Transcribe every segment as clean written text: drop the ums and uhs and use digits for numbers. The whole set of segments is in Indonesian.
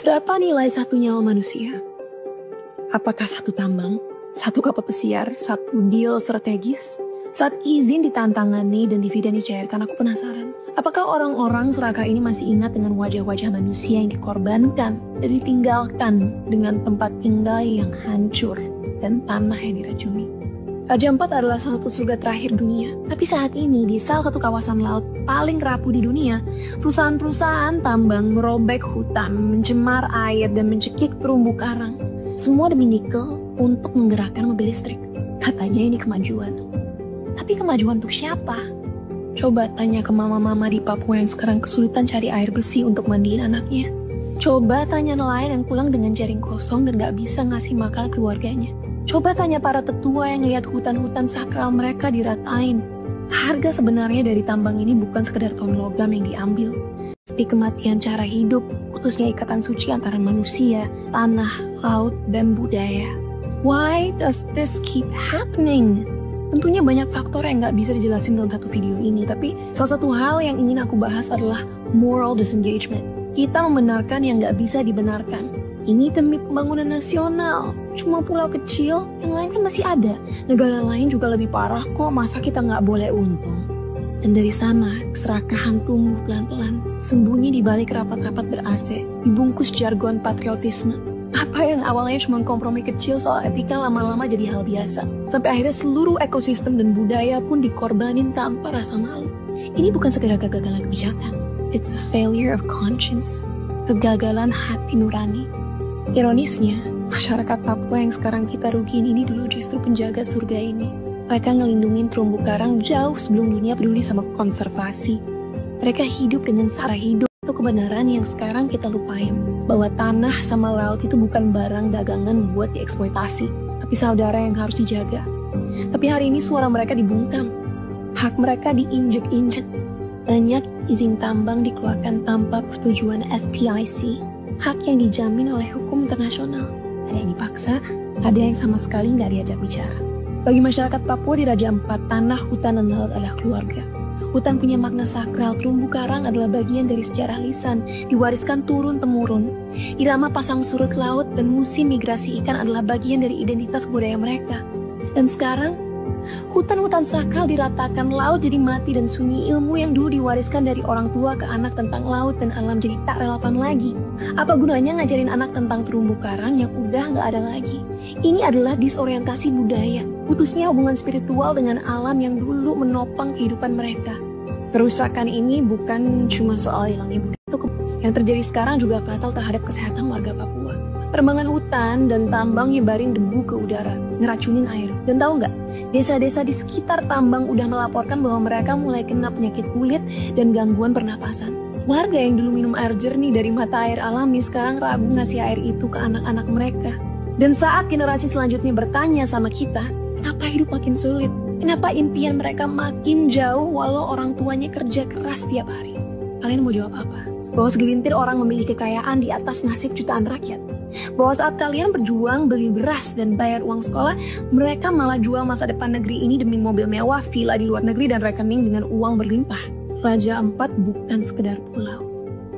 Berapa nilai satu nyawa manusia? Apakah satu tambang, satu kapal pesiar, satu deal strategis? Saat izin ditantangani dan dividen dicairkan, aku penasaran. Apakah orang-orang serakah ini masih ingat dengan wajah-wajah manusia yang dikorbankan dan ditinggalkan dengan tempat tinggal yang hancur dan tanah yang diracuni? Raja Ampat adalah salah satu surga terakhir dunia. Tapi saat ini di salah satu kawasan laut paling rapuh di dunia, perusahaan-perusahaan tambang merobek hutan, mencemar air, dan mencekik terumbu karang. Semua demi nikel untuk menggerakkan mobil listrik. Katanya ini kemajuan. Tapi kemajuan untuk siapa? Coba tanya ke mama-mama di Papua yang sekarang kesulitan cari air bersih untuk mandiin anaknya. Coba tanya nelayan yang pulang dengan jaring kosong dan gak bisa ngasih makan keluarganya. Coba tanya para tetua yang lihat hutan-hutan sakral mereka diratain. Harga sebenarnya dari tambang ini bukan sekedar ton logam yang diambil, tapi kematian cara hidup, putusnya ikatan suci antara manusia, tanah, laut, dan budaya. Why does this keep happening? Tentunya banyak faktor yang nggak bisa dijelasin dalam satu video ini, tapi salah satu hal yang ingin aku bahas adalah moral disengagement. Kita membenarkan yang nggak bisa dibenarkan. Ini demi pembangunan nasional. Cuma pulau kecil, yang lain kan masih ada. Negara lain juga lebih parah kok, masa kita nggak boleh untung? Dan dari sana, keserakahan tumbuh pelan-pelan, sembunyi di balik rapat-rapat ber-AC, dibungkus jargon patriotisme. Apa yang awalnya cuma kompromi kecil soal etika lama-lama jadi hal biasa. Sampai akhirnya seluruh ekosistem dan budaya pun dikorbanin tanpa rasa malu. Ini bukan sekedar kegagalan kebijakan. It's a failure of conscience. Kegagalan hati nurani. Ironisnya, masyarakat Papua yang sekarang kita rugiin ini dulu justru penjaga surga ini. Mereka ngelindungin terumbu karang jauh sebelum dunia peduli sama konservasi. Mereka hidup dengan cara hidup. Itu kebenaran yang sekarang kita lupain. Bahwa tanah sama laut itu bukan barang dagangan buat dieksploitasi, tapi saudara yang harus dijaga. Tapi hari ini suara mereka dibungkam. Hak mereka diinjek-injek. Banyak izin tambang dikeluarkan tanpa persetujuan FPIC. Hak yang dijamin oleh hukum internasional. Ada yang dipaksa, ada yang sama sekali nggak diajak bicara. Bagi masyarakat Papua di Raja Ampat, tanah, hutan, dan laut adalah keluarga. Hutan punya makna sakral, terumbu karang adalah bagian dari sejarah lisan, diwariskan turun-temurun. Irama pasang surut laut dan musim migrasi ikan adalah bagian dari identitas budaya mereka. Dan sekarang, hutan-hutan sakral diratakan, laut jadi mati, dan sunyi ilmu yang dulu diwariskan dari orang tua ke anak tentang laut dan alam jadi tak relevan lagi. Apa gunanya ngajarin anak tentang terumbu karang yang udah nggak ada lagi? Ini adalah disorientasi budaya, putusnya hubungan spiritual dengan alam yang dulu menopang kehidupan mereka. Kerusakan ini bukan cuma soal hilangnya budaya. Yang terjadi sekarang juga fatal terhadap kesehatan warga Papua. Perkembangan hutan dan tambang nyebarin debu ke udara, ngeracunin air. Dan tahu nggak, desa-desa di sekitar tambang udah melaporkan bahwa mereka mulai kena penyakit kulit dan gangguan pernapasan. Warga yang dulu minum air jernih dari mata air alami sekarang ragu ngasih air itu ke anak-anak mereka. Dan saat generasi selanjutnya bertanya sama kita, kenapa hidup makin sulit? Kenapa impian mereka makin jauh walau orang tuanya kerja keras tiap hari? Kalian mau jawab apa? Bahwa segelintir orang memiliki kekayaan di atas nasib jutaan rakyat? Bahwa saat kalian berjuang beli beras dan bayar uang sekolah, mereka malah jual masa depan negeri ini demi mobil mewah, villa di luar negeri, dan rekening dengan uang berlimpah? Raja Ampat bukan sekedar pulau.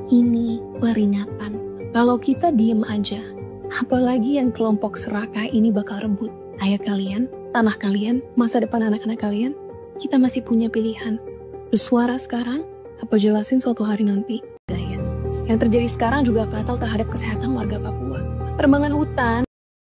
Ini peringatan. Kalau kita diem aja, apalagi yang kelompok serakah ini bakal rebut air kalian, tanah kalian, masa depan anak-anak kalian, kita masih punya pilihan. Bersuara sekarang, apa jelasin suatu hari nanti? Yang terjadi sekarang juga fatal terhadap kesehatan warga Papua. Perkembangan hutan